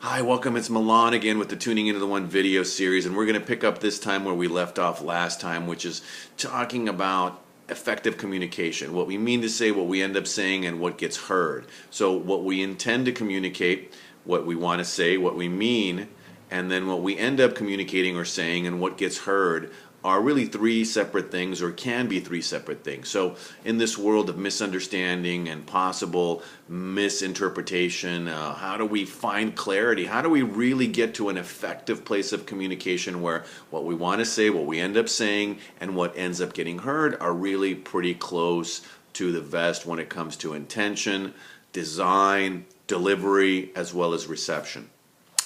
Hi, welcome. It's Milan again with the Tuning Into the One video series, and we're going to pick up this time where we left off last time, which is talking about effective communication. What we mean to say, what we end up saying, and what gets heard. So what we intend to communicate, what we want to say, what we mean, and then what we end up communicating or saying and what gets heard are really three separate things, or can be three separate things. So in this world of misunderstanding and possible misinterpretation, how do we find clarity? How do we really get to an effective place of communication where what we want to say, what we end up saying, and what ends up getting heard are really pretty close to the vest when it comes to intention, design, delivery, as well as reception?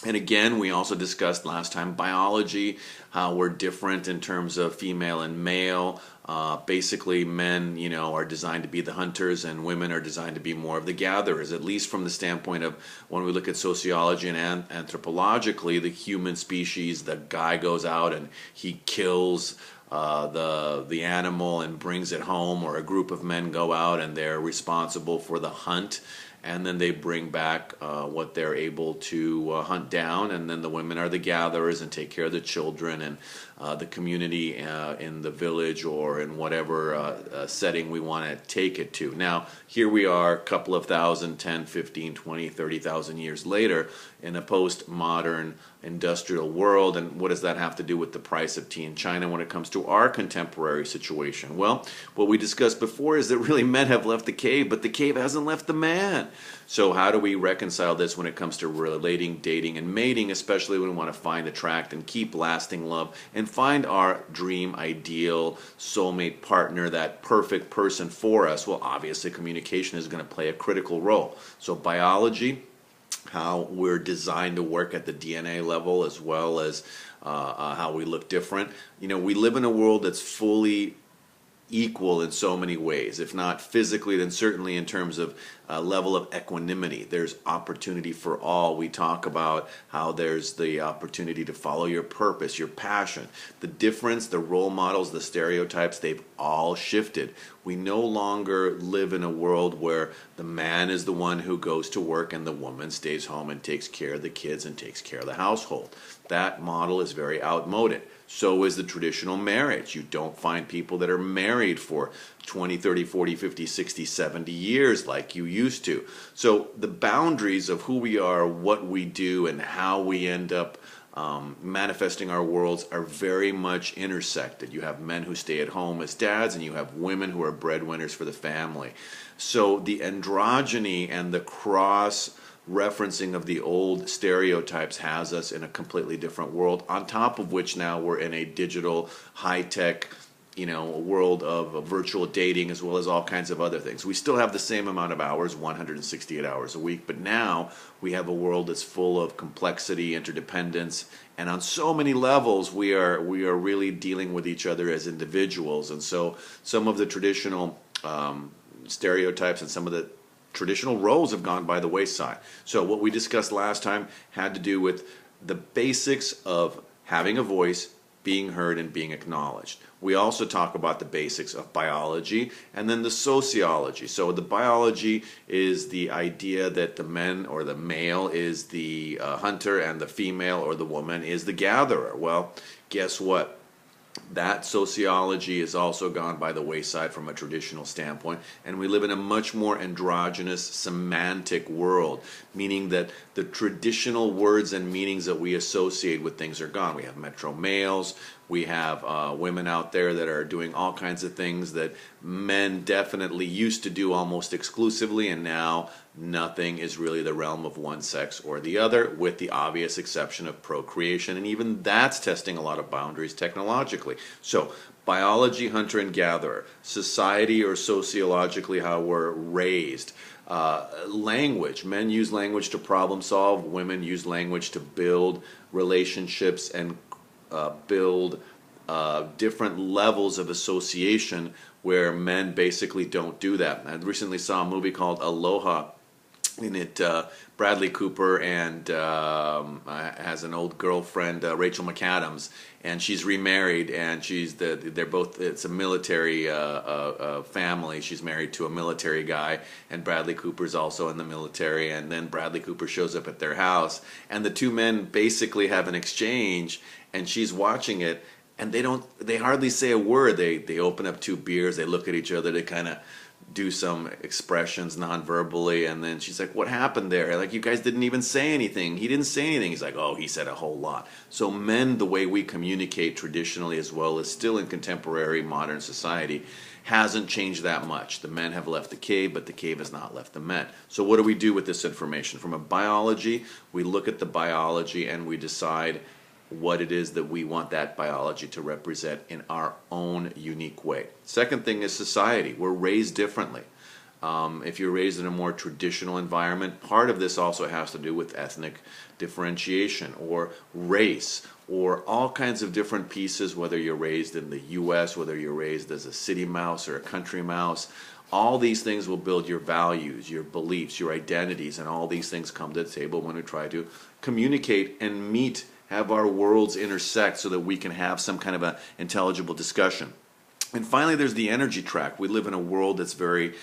And again, we also discussed last time biology, how we're different in terms of female and male. Basically, men, are designed to be the hunters, and women are designed to be more of the gatherers, at least from the standpoint of when we look at sociology and anthropologically, the human species, the guy goes out and he kills the animal and brings it home, or a group of men go out and they're responsible for the hunt, and then they bring back what they're able to hunt down, and then the women are the gatherers and take care of the children and the community in the village or in whatever setting we want to take it to. Now, here we are a couple of thousand, 10, 15, 20, 30,000 years later in a postmodern industrial world, and what does that have to do with the price of tea in China when it comes to our contemporary situation? Well, what we discussed before is that really men have left the cave, but the cave hasn't left the man. So how do we reconcile this when it comes to relating, dating, and mating, especially when we want to find, attract, and keep lasting love and find our dream, ideal, soulmate partner, that perfect person for us? Well, obviously communication is going to play a critical role. So biology, how we're designed to work at the DNA level, as well as how we look different. We live in a world that's fully equal in so many ways. If not physically, then certainly in terms of level of equanimity. There's opportunity for all. We talk about how there's the opportunity to follow your purpose, your passion. The difference, the role models, the stereotypes, they've all shifted. We no longer live in a world where the man is the one who goes to work and the woman stays home and takes care of the kids and takes care of the household. That model is very outmoded. So is the traditional marriage. You don't find people that are married for 20, 30, 40, 50, 60, 70 years like you used to. So the boundaries of who we are, what we do, and how we end up manifesting our worlds are very much intersected. You have men who stay at home as dads, and you have women who are breadwinners for the family. So the androgyny and the cross referencing of the old stereotypes has us in a completely different world, on top of which now we're in a digital, high-tech, world of virtual dating, as well as all kinds of other things. We still have the same amount of hours, 168 hours a week, but now we have a world that's full of complexity, interdependence, and on so many levels we are really dealing with each other as individuals. And so some of the traditional stereotypes and some of the traditional roles have gone by the wayside. So what we discussed last time had to do with the basics of having a voice, being heard, and being acknowledged. We also talk about the basics of biology and then the sociology. So the biology is the idea that the men, or the male, is the hunter, and the female or the woman is the gatherer. Well, guess what? That sociology has also gone by the wayside from a traditional standpoint, and we live in a much more androgynous, semantic world, meaning that the traditional words and meanings that we associate with things are gone. We have metro males, we have women out there that are doing all kinds of things that men definitely used to do almost exclusively, and now nothing is really the realm of one sex or the other, with the obvious exception of procreation, and even that's testing a lot of boundaries technologically. So biology, hunter and gatherer; society, or sociologically how we're raised; language, men use language to problem solve, women use language to build relationships and build different levels of association, where men basically don't do that. I recently saw a movie called Aloha, in it, Bradley Cooper and has an old girlfriend, Rachel McAdams, and she's remarried, and they're both, it's a military family. She's married to a military guy, and Bradley Cooper's also in the military, and then Bradley Cooper shows up at their house, and the two men basically have an exchange, and she's watching it, and they hardly say a word. They open up two beers, they look at each other, they kind of do some expressions non-verbally, and then she's like, what happened there? Like, you guys didn't even say anything. He didn't say anything. He's like, oh, he said a whole lot. So men, the way we communicate traditionally as well as still in contemporary modern society, hasn't changed that much. The men have left the cave, but the cave has not left the men. So what do we do with this information? From a biology, we look at the biology and we decide what it is that we want that biology to represent in our own unique way. Second thing is society. We're raised differently. If you're raised in a more traditional environment, part of this also has to do with ethnic differentiation or race or all kinds of different pieces, whether you're raised in the US, whether you're raised as a city mouse or a country mouse. All these things will build your values, your beliefs, your identities, and all these things come to the table when we try to communicate and meet, have our worlds intersect so that we can have some kind of an intelligible discussion. And finally, there's the energy track. We live in a world that's very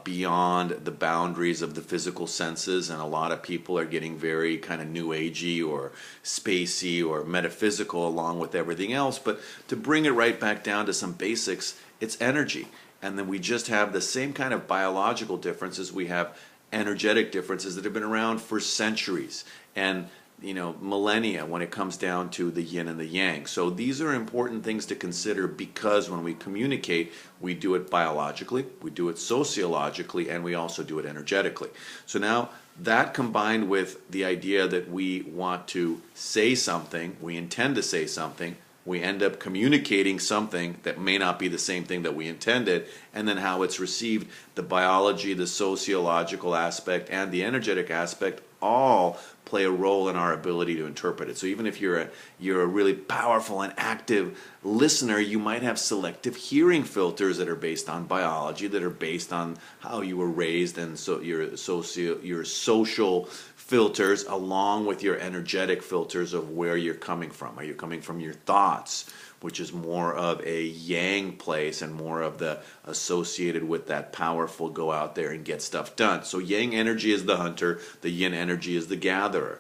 beyond the boundaries of the physical senses, and a lot of people are getting very kind of new agey or spacey or metaphysical along with everything else. But to bring it right back down to some basics, it's energy. And then we just have the same kind of biological differences. We have energetic differences that have been around for centuries and millennia when it comes down to the yin and the yang. So these are important things to consider, because when we communicate, we do it biologically, we do it sociologically, and we also do it energetically. So now that combined with the idea that we want to say something, we intend to say something, we end up communicating something that may not be the same thing that we intended, and then how it's received, the biology, the sociological aspect, and the energetic aspect all play a role in our ability to interpret it. So even if you're a really powerful and active listener, you might have selective hearing filters that are based on biology, that are based on how you were raised, and so your social filters along with your energetic filters of where you're coming from. Are you coming from your thoughts, which is more of a yang place and more of the associated with that powerful go out there and get stuff done. So yang energy is the hunter, the yin energy is the gatherer.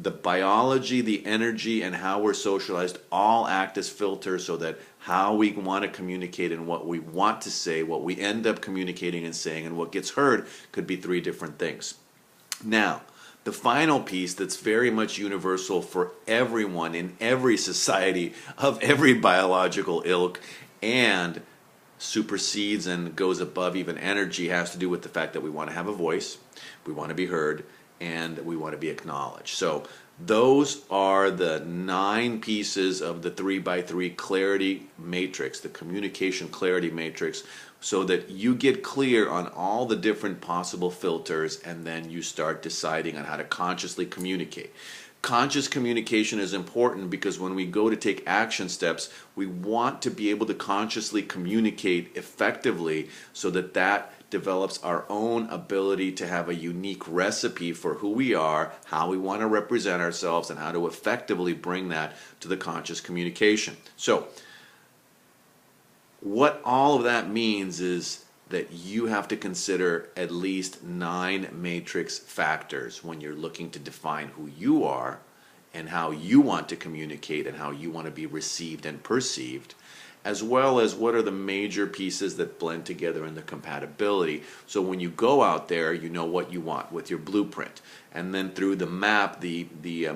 The biology, the energy, and how we're socialized all act as filters so that how we want to communicate and what we want to say, what we end up communicating and saying, and what gets heard could be three different things. Now, the final piece that's very much universal for everyone in every society of every biological ilk and supersedes and goes above even energy has to do with the fact that we want to have a voice, we want to be heard, and we want to be acknowledged. So those are the 9 pieces of the 3x3 clarity matrix, the communication clarity matrix, so that you get clear on all the different possible filters, and then you start deciding on how to consciously communicate. Conscious communication is important because when we go to take action steps, we want to be able to consciously communicate effectively so that that develops our own ability to have a unique recipe for who we are, how we want to represent ourselves, and how to effectively bring that to the conscious communication. So, what all of that means is that you have to consider at least 9 matrix factors when you're looking to define who you are and how you want to communicate and how you want to be received and perceived, as well as what are the major pieces that blend together in the compatibility. So when you go out there, you know what you want with your blueprint. And then through the map, the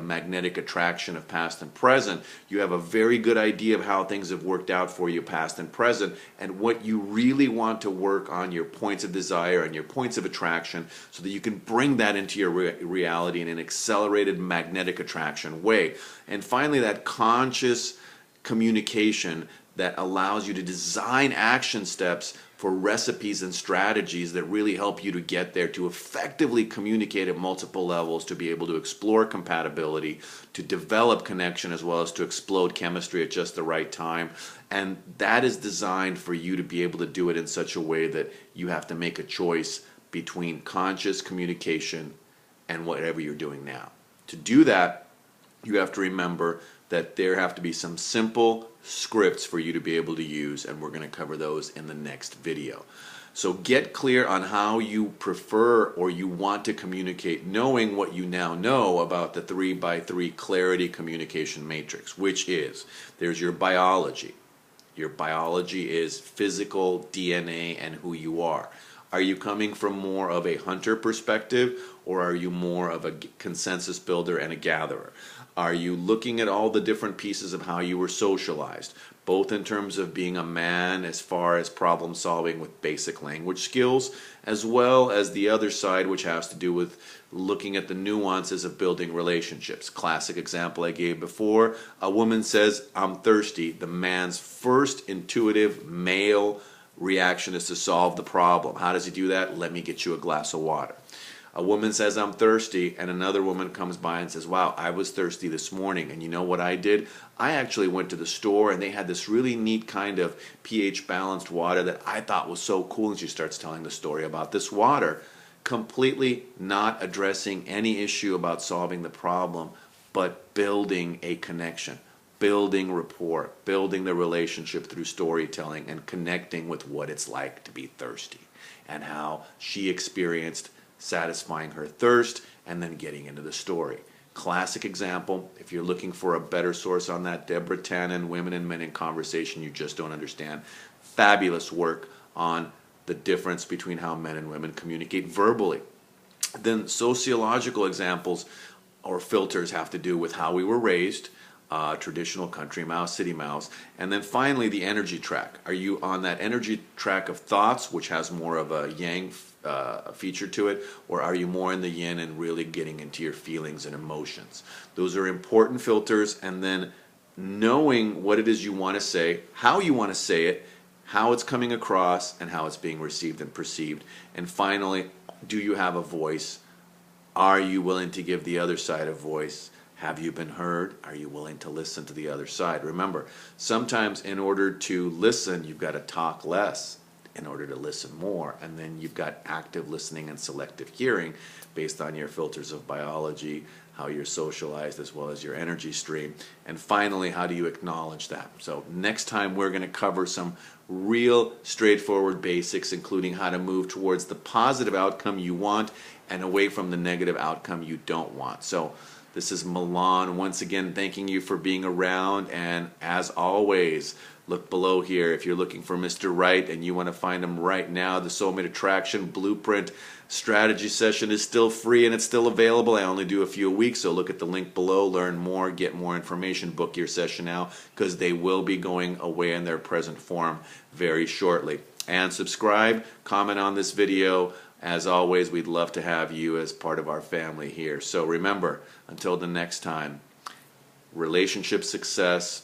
magnetic attraction of past and present, you have a very good idea of how things have worked out for you past and present, and what you really want to work on, your points of desire and your points of attraction, so that you can bring that into your reality in an accelerated magnetic attraction way. And finally, that conscious communication that allows you to design action steps for recipes and strategies that really help you to get there, to effectively communicate at multiple levels, to be able to explore compatibility, to develop connection, as well as to explode chemistry at just the right time. And that is designed for you to be able to do it in such a way that you have to make a choice between conscious communication and whatever you're doing now. To do that, you have to remember that there have to be some simple scripts for you to be able to use, and we're going to cover those in the next video. So get clear on how you prefer or you want to communicate, knowing what you now know about the 3x3 clarity communication matrix, which is, there's your biology. Your biology is physical DNA and who you are. Are you coming from more of a hunter perspective, or are you more of a consensus builder and a gatherer? Are you looking at all the different pieces of how you were socialized, both in terms of being a man as far as problem solving with basic language skills, as well as the other side, which has to do with looking at the nuances of building relationships? Classic example I gave before, a woman says, "I'm thirsty." The man's first intuitive male reaction is to solve the problem. How does he do that? Let me get you a glass of water. A woman says, "I'm thirsty," and another woman comes by and says, "Wow, I was thirsty this morning, and you know what I did? I actually went to the store and they had this really neat kind of pH balanced water that I thought was so cool." And she starts telling the story about this water, completely not addressing any issue about solving the problem, but building a connection, building rapport, building the relationship through storytelling, and connecting with what it's like to be thirsty and how she experienced satisfying her thirst and then getting into the story. Classic example. If you're looking for a better source on that, Deborah Tannen, Women and Men in Conversation, You Just Don't Understand. Fabulous work on the difference between how men and women communicate verbally. Then sociological examples or filters have to do with how we were raised, traditional country mouse, city mouse. And then finally, the energy track. Are you on that energy track of thoughts, which has more of a yang feature to it, or are you more in the yin and really getting into your feelings and emotions? Those are important filters. And then knowing what it is you want to say, how you want to say it, how it's coming across, and how it's being received and perceived. And finally, do you have a voice? Are you willing to give the other side a voice? Have you been heard? Are you willing to listen to the other side? Remember, sometimes in order to listen, you've got to talk less in order to listen more. And then you've got active listening and selective hearing based on your filters of biology, how you're socialized, as well as your energy stream. And finally, how do you acknowledge that? So next time we're going to cover some real straightforward basics, including how to move towards the positive outcome you want and away from the negative outcome you don't want. So this is Milan once again thanking you for being around, and as always, look below here if you're looking for Mr. Right and you want to find him right now. The Soulmate Attraction Blueprint Strategy Session is still free and it's still available. I only do a few a week, so look at the link below, learn more, get more information, book your session now, because they will be going away in their present form very shortly. And subscribe, comment on this video. As always, we'd love to have you as part of our family here. So remember, until the next time, relationship success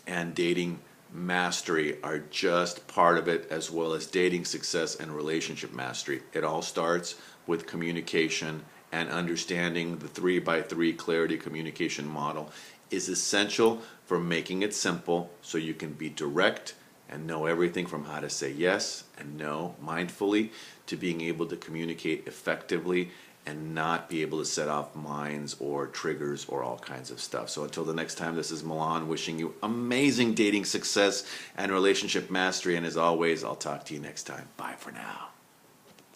and dating mastery are just part of it, as well as dating success and relationship mastery. It all starts with communication, and understanding the 3x3 clarity communication model is essential for making it simple so you can be direct and know everything from how to say yes and no mindfully to being able to communicate effectively and not be able to set off minds or triggers or all kinds of stuff. So until the next time, this is Milan wishing you amazing dating success and relationship mastery. And as always, I'll talk to you next time. Bye for now.